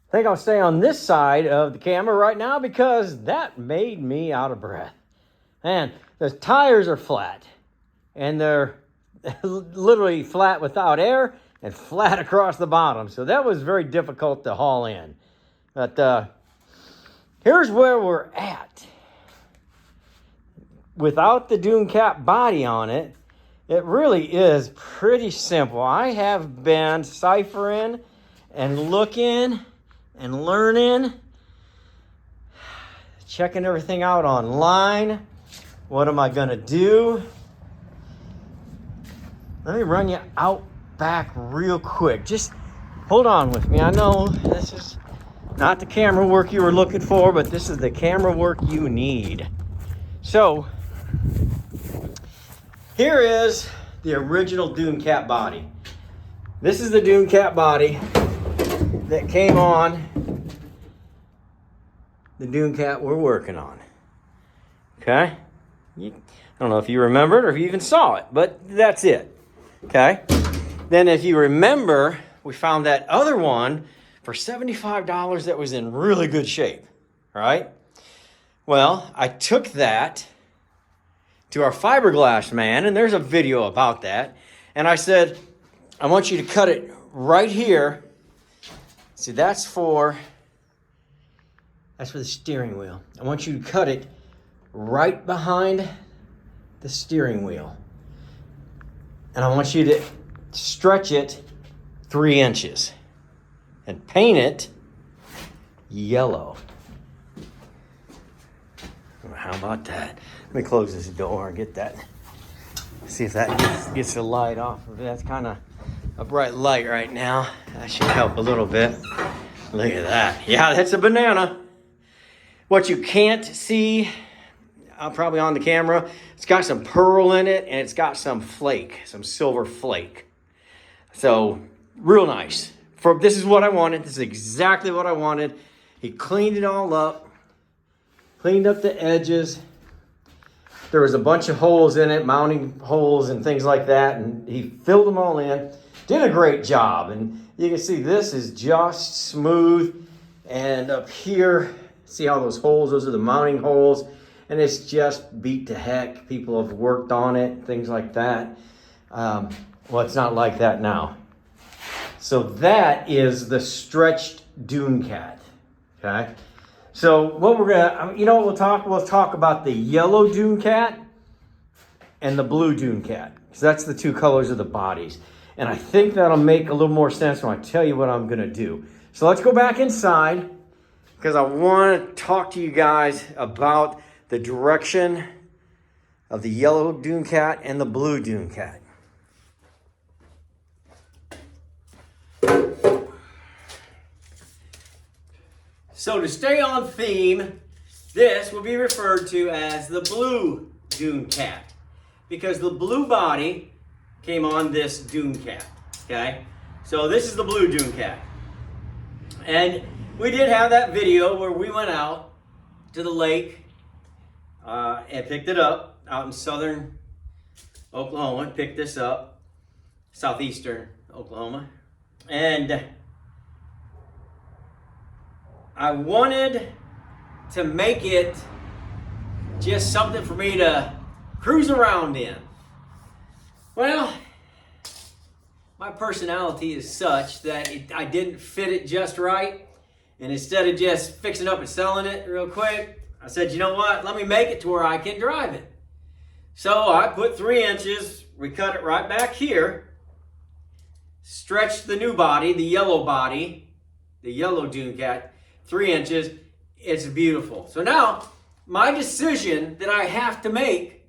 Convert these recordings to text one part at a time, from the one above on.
I think I'll stay on this side of the camera right now because that made me out of breath. And the tires are flat, and they're literally flat without air and flat across the bottom. So that was very difficult to haul in. But here's where we're at. Without the Dune Cat body on it, it really is pretty simple. I have been ciphering and looking and learning, checking everything out online. What am I gonna do? Let me run you out back real quick. Just hold on with me. I know this is not the camera work you were looking for, but this is the camera work you need. So, here is the original Dune Cat body. This is the Dune Cat body that came on the Dune Cat we're working on. Okay? I don't know if you remember it or if you even saw it, but that's it. Okay? Then if you remember, we found that other one for $75 that was in really good shape. Right? Well, I took that to our fiberglass man, and there's a video about that. And I said, I want you to cut it right here. See, that's for the steering wheel. I want you to cut it right behind the steering wheel. And I want you to stretch it 3 inches and paint it yellow. How about that? Let me close this door and get that. See if that gets the light off of it. That's kind of a bright light right now. That should help a little bit. Look at that. Yeah, that's a banana. What you can't see, probably on the camera, it's got some pearl in it and it's got some flake, some silver flake. So, real nice. This is what I wanted. This is exactly what I wanted. He cleaned it all up. Cleaned up the edges. There was a bunch of holes in it, mounting holes and things like that, and he filled them all in. Did a great job, and you can see this is just smooth. And up here, see all those holes? Those are the mounting holes, and it's just beat to heck. People have worked on it, things like that. Well, it's not like that now. So that is the stretched Dune Cat, okay? So what we're gonna, you know what we'll talk about the yellow Dune Cat and the blue Dune Cat. Because that's the two colors of the bodies. And I think that'll make a little more sense when I tell you what I'm gonna do. So let's go back inside because I wanna talk to you guys about the direction of the yellow Dune Cat and the blue Dune Cat. So to stay on theme, this will be referred to as the blue Dune Cat because the blue body came on this Dune Cat, okay? So this is the blue Dune Cat. And we did have that video where we went out to the lake and picked it up out in southern Oklahoma, picked this up, southeastern Oklahoma. And I wanted to make it just something for me to cruise around in. Well, my personality is such that I didn't fit it just right. And instead of just fixing up and selling it real quick, I said, you know what? Let me make it to where I can drive it. So I put 3 inches, we cut it right back here, stretched the new body, the yellow Dune Cat, 3 inches. It's beautiful. So now, my decision that I have to make,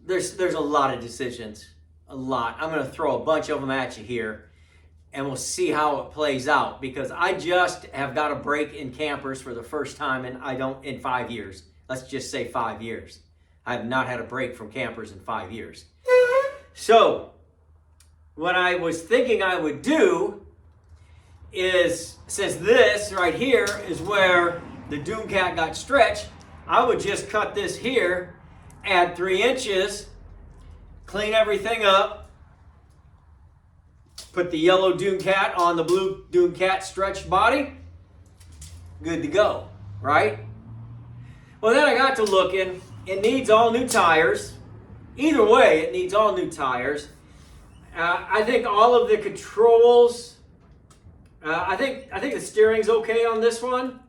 there's a lot of decisions. A lot. I'm going to throw a bunch of them at you here, and we'll see how it plays out, because I just have got a break in campers for the first time in 5 years. Let's just say 5 years. I have not had a break from campers in 5 years. So, what I was thinking I would do is, since this right here is where the Dune Cat got stretched, I would just cut this here, add 3 inches, clean everything up, Put the yellow Dune Cat on the blue Dune Cat stretched body. Good to go, right? Well, then I got to looking. It needs all new tires. Either way, it needs all new tires. I think all of the controls. I think the steering's okay on this one.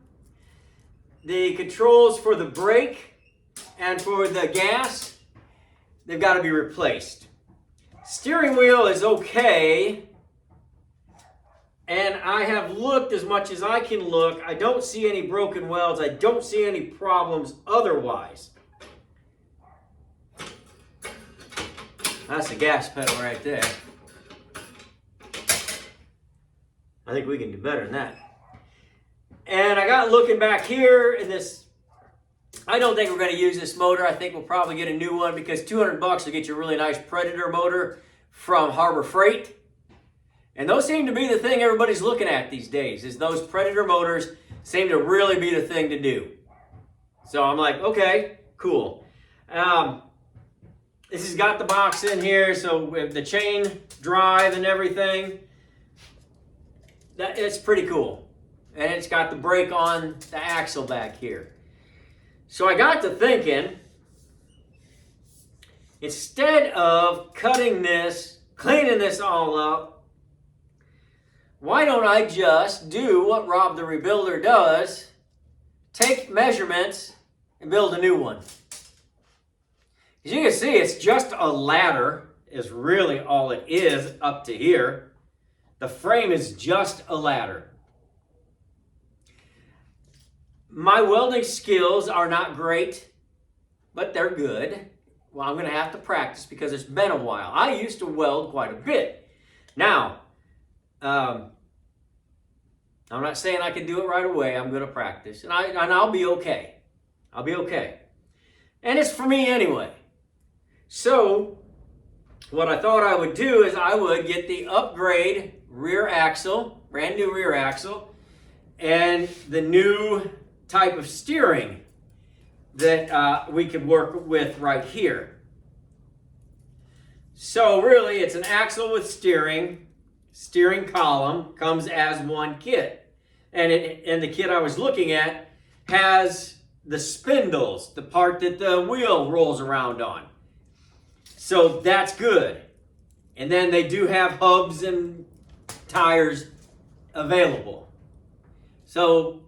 The controls for the brake and for the gas, they've got to be replaced. Steering wheel is okay. And I have looked as much as I can look. I don't see any broken welds. I don't see any problems otherwise. That's the gas pedal right there. I think we can do better than that. And I got looking back here in this. I don't think we're going to use this motor. I think we'll probably get a new one because $200 will get you a really nice Predator motor from Harbor Freight. And those seem to be the thing everybody's looking at these days, is those Predator motors seem to really be the thing to do. So I'm like, okay, cool. This has got the box in here, so with the chain drive and everything, it's pretty cool. And it's got the brake on the axle back here. So I got to thinking, instead of cutting this, cleaning this all up, why don't I just do what Rob the Rebuilder does, take measurements and build a new one. As you can see, it's just a ladder is really all it is up to here. The frame is just a ladder. My welding skills are not great, but they're good. Well, I'm going to have to practice because it's been a while. I used to weld quite a bit. Now, I'm not saying I can do it right away. I'm going to practice, and I'll be okay. I'll be okay. And it's for me anyway. So, what I thought I would do is I would get the upgrade rear axle, brand new rear axle, and the new type of steering that we could work with right here. So really, it's an axle with steering column, comes as one kit. And the kit I was looking at has the spindles, the part that the wheel rolls around on. So that's good. And then they do have hubs and tires available. So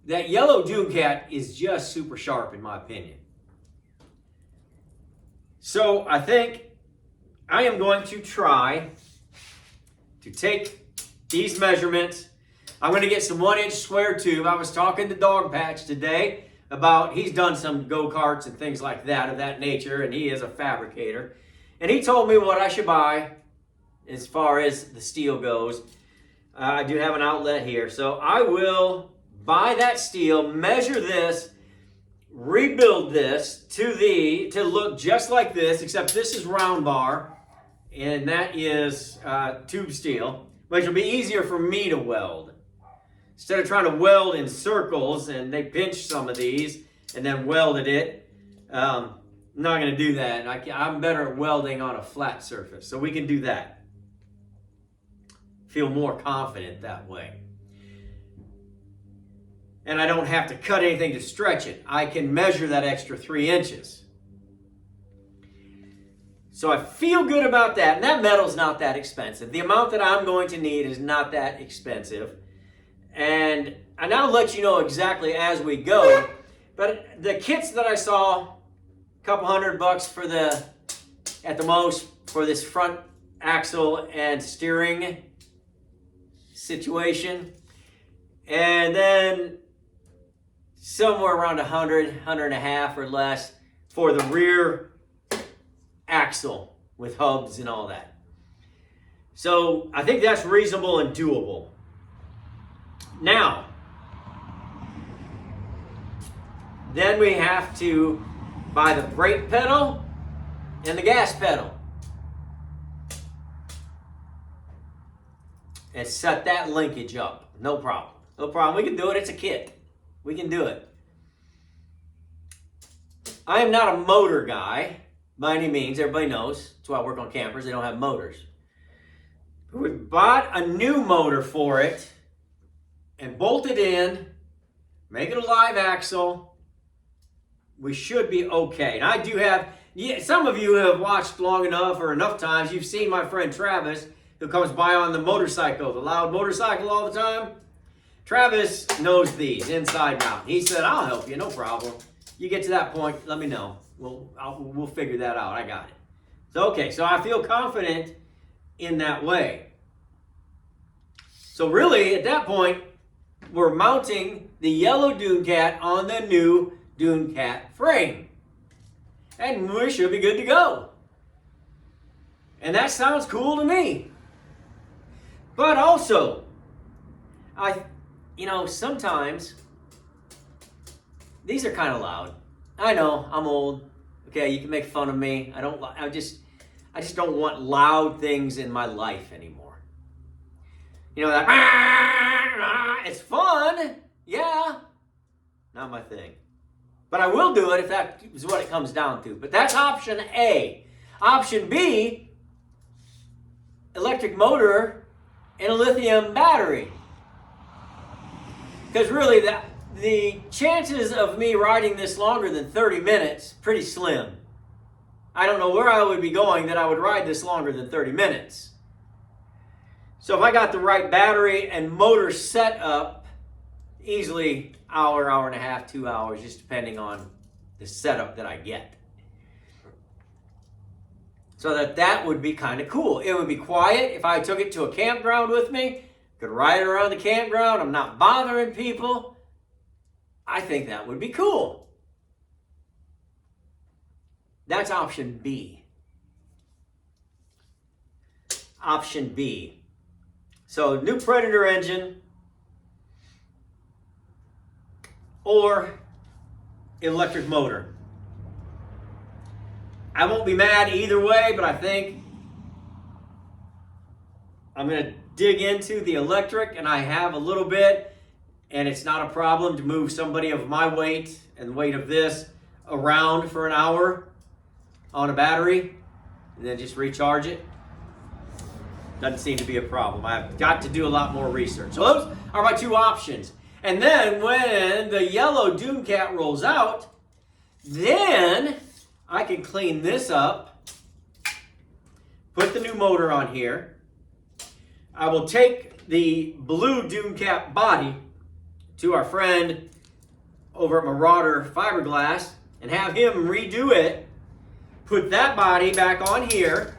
that yellow Dune Cat is just super sharp in my opinion. So I think I am going to try to take these measurements. I'm going to get some 1-inch square tube. I was talking to Dog Patch today about, he's done some go-karts and things like that of that nature, and he is a fabricator. And he told me what I should buy as far as the steel goes. I do have an outlet here. So I will buy that steel, measure this, rebuild this to look just like this, except this is round bar, and that is tube steel, which will be easier for me to weld. Instead of trying to weld in circles, and they pinched some of these and then welded it, I'm not going to do that. I'm better at welding on a flat surface, so we can do that. Feel more confident that way. And I don't have to cut anything to stretch it. I can measure that extra 3 inches. So I feel good about that. And that metal's not that expensive. The amount that I'm going to need is not that expensive. And I'll let you know exactly as we go. But the kits that I saw, a couple $100 for at the most, for this front axle and steering situation. And then somewhere around $100, $150 or less for the rear axle with hubs and all that. So I think that's reasonable and doable. Now, then we have to buy the brake pedal and the gas pedal. And set that linkage up. No problem. No problem. We can do it. It's a kit. We can do it. I am not a motor guy by any means. Everybody knows. That's why I work on campers. They don't have motors. We bought a new motor for it and bolted in, make it a live axle. We should be okay. And I do have, some of you have watched long enough or enough times, you've seen my friend Travis, who comes by on the motorcycle, the loud motorcycle all the time. Travis knows these inside and out. He said, I'll help you, no problem. You get to that point, let me know. We'll figure that out. I got it. So, okay, so I feel confident in that way. So really, at that point, we're mounting the yellow Dune Cat on the new Dune Cat frame. And we should be good to go. And that sounds cool to me. But also, sometimes these are kind of loud. I know, I'm old. Okay, you can make fun of me. I just don't want loud things in my life anymore. You know, that, it's fun. Yeah. Not my thing. But I will do it if that is what it comes down to. But that's option A. Option B, electric motor and a lithium battery. Because really, the chances of me riding this longer than 30 minutes, pretty slim. I don't know where I would be going that I would ride this longer than 30 minutes. So if I got the right battery and motor set up, easily hour and a half, 2 hours, just depending on the setup that I get. So that would be kind of cool. It would be quiet. If I took it to a campground with me, could ride around the campground, I'm not bothering people. I think that would be cool. That's option B. Option B. So new Predator engine or electric motor. I won't be mad either way, but I think I'm going to dig into the electric, and I have a little bit, and it's not a problem to move somebody of my weight and the weight of this around for an hour on a battery and then just recharge it. Doesn't seem to be a problem. I've got to do a lot more research. So those are my two options. And then when the yellow Dune Cat rolls out, then I can clean this up, put the new motor on here. I will take the blue Dune Cat body to our friend over at Marauder Fiberglass and have him redo it, put that body back on here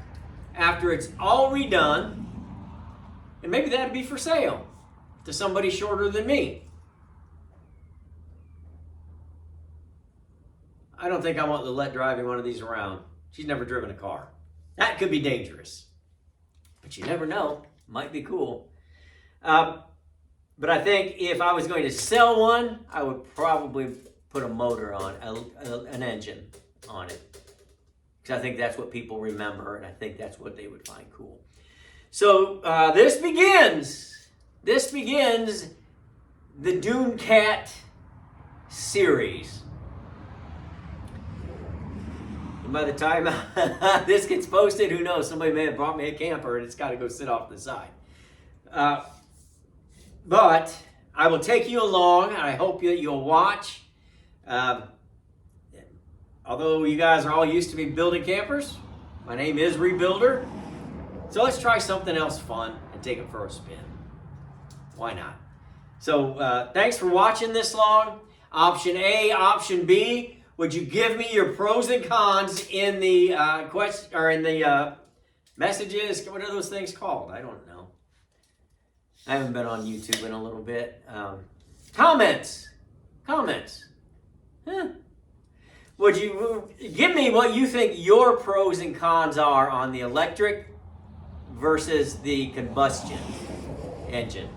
after it's all redone, and maybe that'd be for sale to somebody shorter than me. I don't think I want Lillette driving one of these around. She's never driven a car. That could be dangerous. But you never know. Might be cool. But I think if I was going to sell one, I would probably put a motor on, an engine on it. Because I think that's what people remember, and I think that's what they would find cool. So this begins the Dune Cat series. And by the time this gets posted, who knows? Somebody may have brought me a camper and it's got to go sit off to the side. But I will take you along, and I hope that you'll watch. Although you guys are all used to me building campers, my name is Rebuilder. So let's try something else fun and take it for a spin. Why not? So thanks for watching this long. Option A, option B. Would you give me your pros and cons in the messages? What are those things called? I don't know. I haven't been on YouTube in a little bit. Comments. Would you give me what you think your pros and cons are on the electric versus the combustion engine?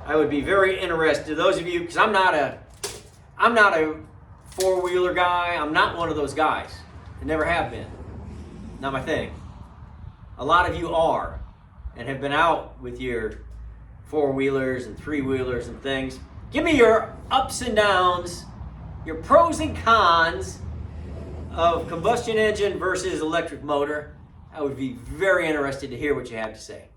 I would be very interested. Those of you, because I'm not a four-wheeler guy. I'm not one of those guys. I never have been. Not my thing. A lot of you are and have been out with your four-wheelers and three-wheelers and things. Give me your ups and downs, your pros and cons of combustion engine versus electric motor. I would be very interested to hear what you have to say.